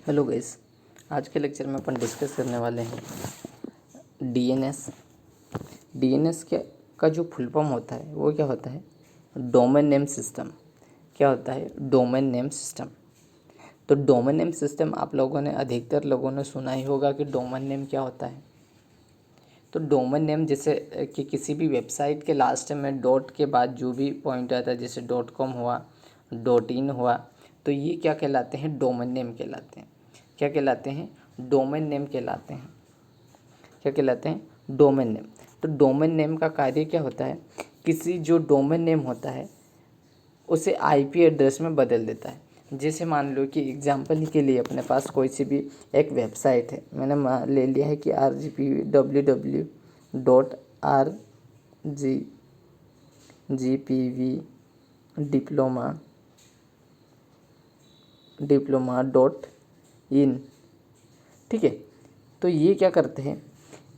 Hello guys. आज के lecture में अपन डिस्कस करने वाले हैं डीएनएस। डीएनएस के का जो फुल फॉर्म होता है वो क्या होता है? Domain name system. क्या होता है? Domain name system. तो डोमेन नेम सिस्टम आप लोगों ने अधिकतर लोगों ने सुना ही होगा कि डोमेन नेम क्या होता है। तो डोमेन नेम जैसे कि किसी भी वेबसाइट के लास्ट में डॉट के बाद जो भी पॉइंट आता है, जैसे .com हुआ, .in हुआ, तो ये क्या कहलाते हैं? डोमेन नेम कहलाते हैं। क्या कहलाते हैं? डोमेन नेम कहलाते हैं। क्या कहलाते हैं? Domain name. तो डोमेन नेम का कार्य क्या होता है? किसी जो डोमेन नेम होता है उसे आईपी एड्रेस में बदल देता है। जैसे मान लो कि एग्जांपल के लिए अपने पास कोई सी भी एक वेबसाइट है, मैंने ले लिया है कि www.rgpv ठीक है। तो ये क्या करते हैं,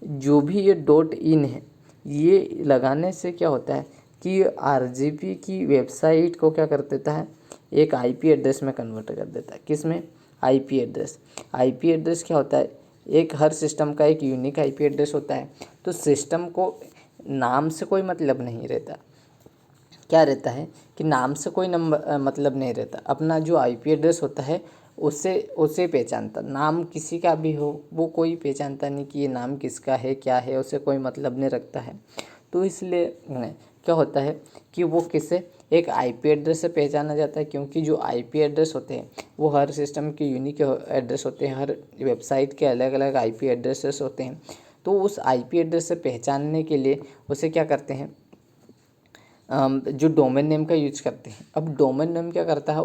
जो भी ये .in है, ये लगाने से क्या होता है कि आरजीपी की वेबसाइट को क्या कर देता है, एक आईपी एड्रेस में कन्वर्ट कर देता है। किस में? IP address. आईपी एड्रेस क्या होता है? एक हर सिस्टम का एक यूनिक आईपी एड्रेस होता है। तो सिस्टम को नाम से कोई मतलब नहीं रहता। क्या रहता है कि नाम से कोई मतलब नहीं रहता। अपना जो आईपी एड्रेस होता है उससे उसे पहचानता। नाम किसी का भी हो वो कोई पहचानता नहीं कि ये नाम किसका है, क्या है, उसे कोई मतलब नहीं रखता है। तो इसलिए क्या होता है कि वो किसे एक आईपी एड्रेस से पहचाना जाता है, क्योंकि जो आईपी एड्रेस होते हैं वो हर सिस्टम के यूनिक एड्रेस होते हैं। हर वेबसाइट के अलग अलग आईपी एड्रेसेस होते हैं। तो उस आईपी एड्रेस से पहचानने के लिए उसे क्या करते हैं, जो डोमेन नेम का यूज करते हैं। अब डोमेन नेम क्या करता है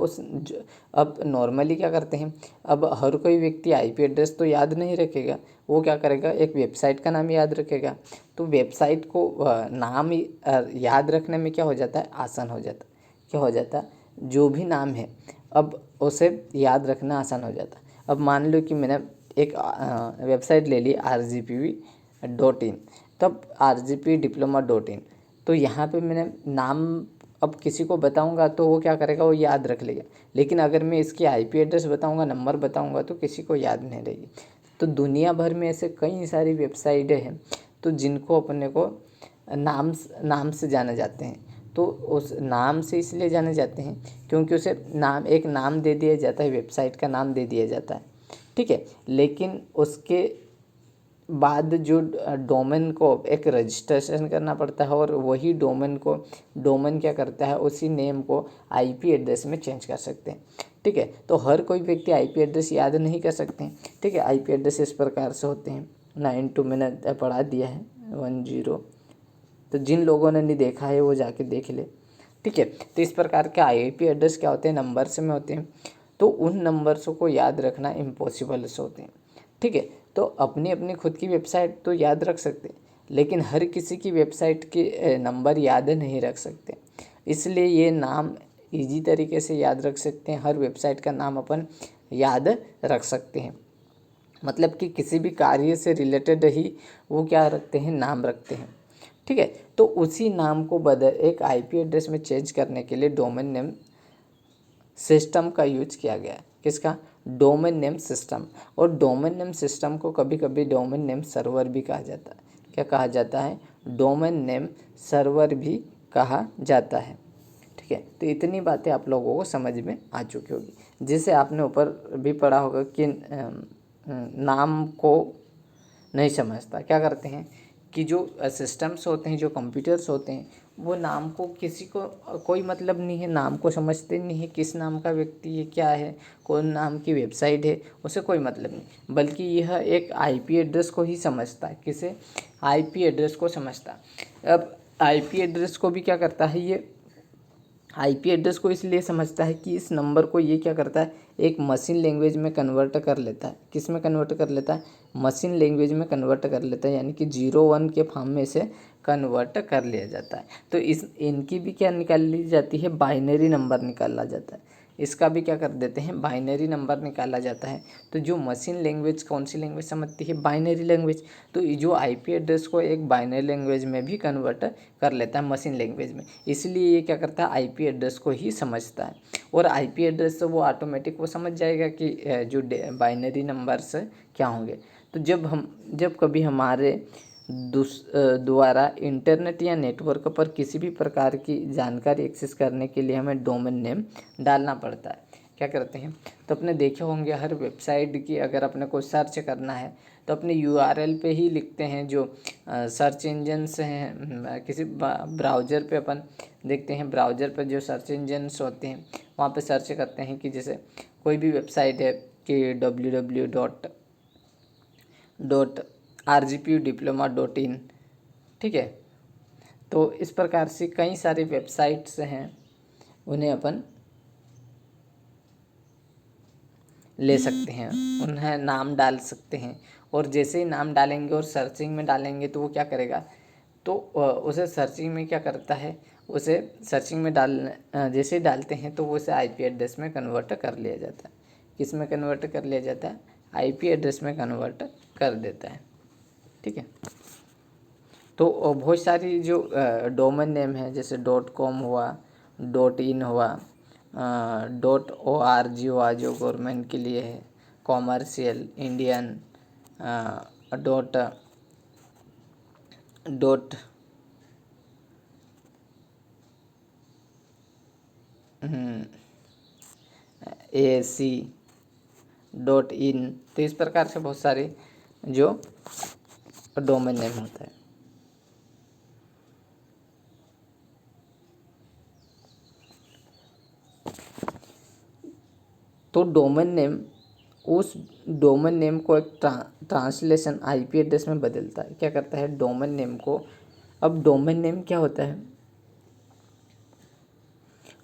अब नॉर्मली क्या करते हैं, अब हर कोई व्यक्ति आईपी एड्रेस तो याद नहीं रखेगा। वो क्या करेगा, एक वेबसाइट का नाम याद रखेगा। तो वेबसाइट को नाम याद रखने में क्या हो जाता है, आसान हो जाता है। क्या हो जाता है, जो भी नाम है अब उसे याद रखना आसान हो जाता है। अब मान लो कि मैंने एक वेबसाइट ले ली rgpv.in, तब rgpdiploma.in। तो यहाँ पे मैंने नाम अब किसी को बताऊंगा तो वो क्या करेगा, वो याद रख लेगा। लेकिन अगर मैं इसकी आईपी एड्रेस बताऊंगा, नंबर बताऊंगा, तो किसी को याद नहीं रहेगी। तो दुनिया भर में ऐसे कई सारी वेबसाइटें हैं तो जिनको अपने को नाम से जाने जाते हैं। तो उस नाम से इसलिए जाने जाते हैं क्योंकि उसे एक नाम दे दिया जाता है, वेबसाइट का नाम दे दिया जाता है। ठीक है। लेकिन उसके बाद जो डोमेन को एक रजिस्ट्रेशन करना पड़ता है, और वही डोमेन क्या करता है, उसी नेम को आईपी एड्रेस में चेंज कर सकते हैं। ठीक है। तो हर कोई व्यक्ति आईपी एड्रेस याद नहीं कर सकते हैं। ठीक है। आईपी एड्रेस इस प्रकार से होते हैं। 92 मैंने पढ़ा दिया है, 10। तो जिन लोगों ने नहीं देखा है वो जाके देख ले। ठीक है। तो इस प्रकार के आईपी एड्रेस क्या होते हैं, नंबर्स में होते हैं। तो उन नंबर्स को याद रखना इम्पॉसिबल होते हैं। ठीक है। तो अपनी अपनी खुद की वेबसाइट तो याद रख सकते हैं, लेकिन हर किसी की वेबसाइट के नंबर याद नहीं रख सकते। इसलिए ये नाम इजी तरीके से याद रख सकते हैं। हर वेबसाइट का नाम अपन याद रख सकते हैं। मतलब कि किसी भी कार्य से रिलेटेड ही वो क्या रखते हैं, नाम रखते हैं। ठीक है। तो उसी नाम को एक आईपी एड्रेस में चेंज करने के लिए डोमेन नेम सिस्टम का यूज किया गया है। किसका? Domain name system. और डोमेन नेम सिस्टम को कभी कभी डोमेन नेम सर्वर भी कहा जाता है। क्या कहा जाता है? डोमेन नेम सर्वर भी कहा जाता है। ठीक है। तो इतनी बातें आप लोगों को समझ में आ चुकी होगी। जिसे आपने ऊपर भी पढ़ा होगा कि नाम को नहीं समझता, क्या करते हैं कि जो सिस्टम्स होते हैं, जो कंप्यूटर्स होते हैं, वो नाम को किसी को कोई मतलब नहीं है, नाम को समझते नहीं है किस नाम का व्यक्ति है, क्या है, कौन नाम की वेबसाइट है, उसे कोई मतलब नहीं। बल्कि यह एक आईपी एड्रेस को ही समझता है। किसे? आईपी एड्रेस को समझता है। अब आईपी एड्रेस को भी क्या करता है, ये आईपी एड्रेस को इसलिए समझता है कि इस नंबर को ये क्या करता है, एक मशीन लैंग्वेज में कन्वर्ट कर लेता है। किस में कन्वर्ट कर लेता है? मशीन लैंग्वेज में कन्वर्ट कर लेता है। यानी कि 0-1 के फॉर्म में इसे कन्वर्ट कर लिया जाता है। तो इनकी भी क्या निकाल ली जाती है, बाइनरी नंबर निकाला जाता है। इसका भी क्या कर देते हैं, बाइनरी नंबर निकाला जाता है। तो जो मशीन लैंग्वेज कौन सी लैंग्वेज समझती है, बाइनरी लैंग्वेज। तो ये जो आईपी एड्रेस को एक बाइनरी लैंग्वेज में भी कन्वर्ट कर लेता है, मशीन लैंग्वेज में, इसलिए ये क्या करता है, आईपी एड्रेस को ही समझता है। और आईपी एड्रेस से वो ऑटोमेटिक वो समझ जाएगा कि जो बाइनरी नंबर्स क्या होंगे। तो जब कभी हमारे द्वारा इंटरनेट या नेटवर्क पर किसी भी प्रकार की जानकारी एक्सेस करने के लिए हमें डोमेन नेम डालना पड़ता है। क्या करते हैं, तो अपने देखे होंगे हर वेबसाइट की अगर अपने को सर्च करना है तो अपने यूआरएल पे ही लिखते हैं। जो सर्च इंजन्स हैं, किसी ब्राउज़र पे अपन देखते हैं, ब्राउज़र पे जो सर्च इंजन्स होते हैं वहाँ पे सर्च करते हैं कि जैसे कोई भी वेबसाइट है कि www.rgpudiploma.in, ठीक है। तो इस प्रकार से कई सारी वेबसाइट्स हैं, उन्हें अपन ले सकते हैं, उन्हें नाम डाल सकते हैं। और जैसे ही नाम डालेंगे और सर्चिंग में डालेंगे तो वो क्या करेगा, तो उसे सर्चिंग में क्या करता है, उसे सर्चिंग में जैसे ही डालते हैं तो वो उसे आईपी एड्रेस में कन्वर्ट कर लिया जाता है। किस में कन्वर्ट कर लिया जाता है, आईपी एड्रेस में कन्वर्ट कर देता है, ठीक है। तो बहुत सारी जो डोमेन नेम है, जैसे .com हुआ, .in हुआ, .org हुआ जो गवर्नमेंट के लिए है, commercial, Indian, dot ASC, .in। तो इस प्रकार से बहुत सारे जो डोमेन नेम होता है। तो डोमेन नेम उस डोमेन नेम को एक ट्रांसलेशन आईपी एड्रेस में बदलता है। क्या करता है, डोमेन नेम को, अब डोमेन नेम क्या होता है,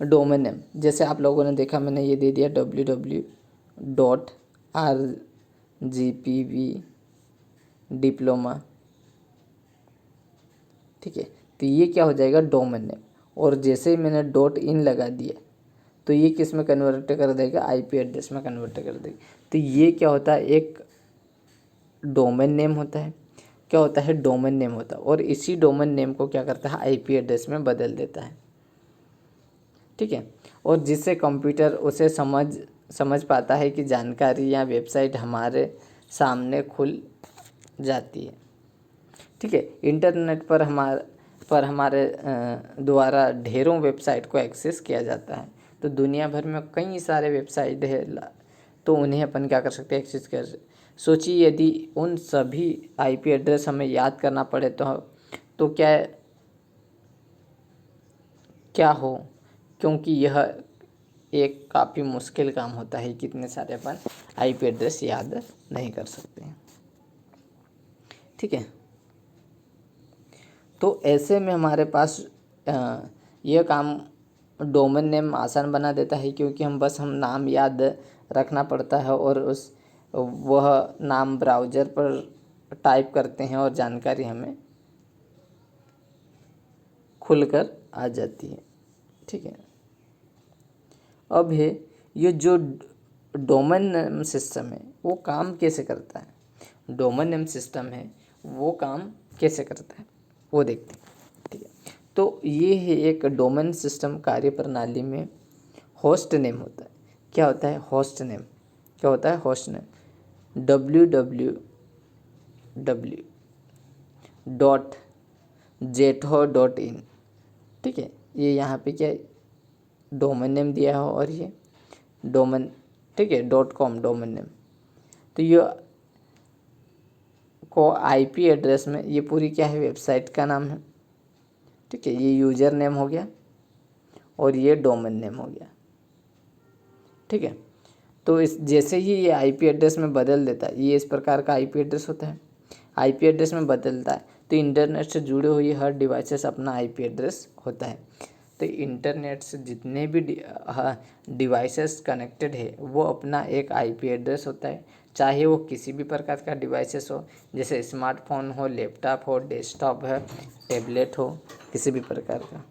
डोमेन नेम जैसे आप लोगों ने देखा, मैंने ये दे दिया www.rgpv-diploma, ठीक है। तो ये क्या हो जाएगा, डोमेन नेम। और जैसे ही मैंने .in लगा दिया तो ये किस में कन्वर्ट कर देगा, आईपी एड्रेस में कन्वर्ट कर देगा। तो ये क्या होता है, एक डोमेन नेम होता है। क्या होता है, डोमेन नेम होता है। और इसी डोमेन नेम को क्या करता है, आईपी एड्रेस में बदल देता है, ठीक है। और जिससे कंप्यूटर उसे समझ पाता है कि जानकारी या वेबसाइट हमारे सामने खुल जाती है, ठीक है। इंटरनेट पर हमारे द्वारा ढेरों वेबसाइट को एक्सेस किया जाता है। तो दुनिया भर में कई सारे वेबसाइट है, तो उन्हें अपन क्या कर सकते हैं, एक्सेस कर। सोचिए यदि उन सभी आईपी एड्रेस हमें याद करना पड़े तो क्या हो, क्योंकि यह एक काफ़ी मुश्किल काम होता है, कितने सारे अपन आईपी एड्रेस याद नहीं कर सकते हैं, ठीक है। तो ऐसे में हमारे पास यह काम डोमेन नेम आसान बना देता है, क्योंकि हम नाम याद रखना पड़ता है और वह नाम ब्राउज़र पर टाइप करते हैं और जानकारी हमें खुलकर आ जाती है, ठीक है। अब है ये जो डोमेन नेम सिस्टम है वो काम कैसे करता है, डोमेन नेम सिस्टम है वो काम कैसे करता है वो देखते हैं, ठीक है। तो ये है एक डोमेन सिस्टम कार्य प्रणाली में होस्ट नेम होता है। क्या होता है, होस्ट नेम। क्या होता है, होस्ट नेम www.jetho.in, ठीक है। ये यहाँ पे क्या डोमेन नेम दिया हो और ये डोमेन, ठीक है, .com डोमेन नेम। तो ये को आईपी एड्रेस में ये पूरी क्या है, वेबसाइट का नाम है, ठीक है। ये यूज़र नेम हो गया और ये डोमेन नेम हो गया, ठीक है। तो इस जैसे ही ये आईपी एड्रेस में बदल देता है, ये इस प्रकार का आईपी एड्रेस होता है, आईपी एड्रेस में बदलता है। तो इंटरनेट से जुड़े हुए हर डिवाइसेस अपना आईपी एड्रेस होता है। तो इंटरनेट से जितने भी डिवाइसेस कनेक्टेड है वो अपना एक आईपी एड्रेस होता है, चाहे वो किसी भी प्रकार का डिवाइसेस हो, जैसे स्मार्टफोन हो, लैपटॉप हो, डेस्कटॉप है, टैबलेट हो, किसी भी प्रकार का।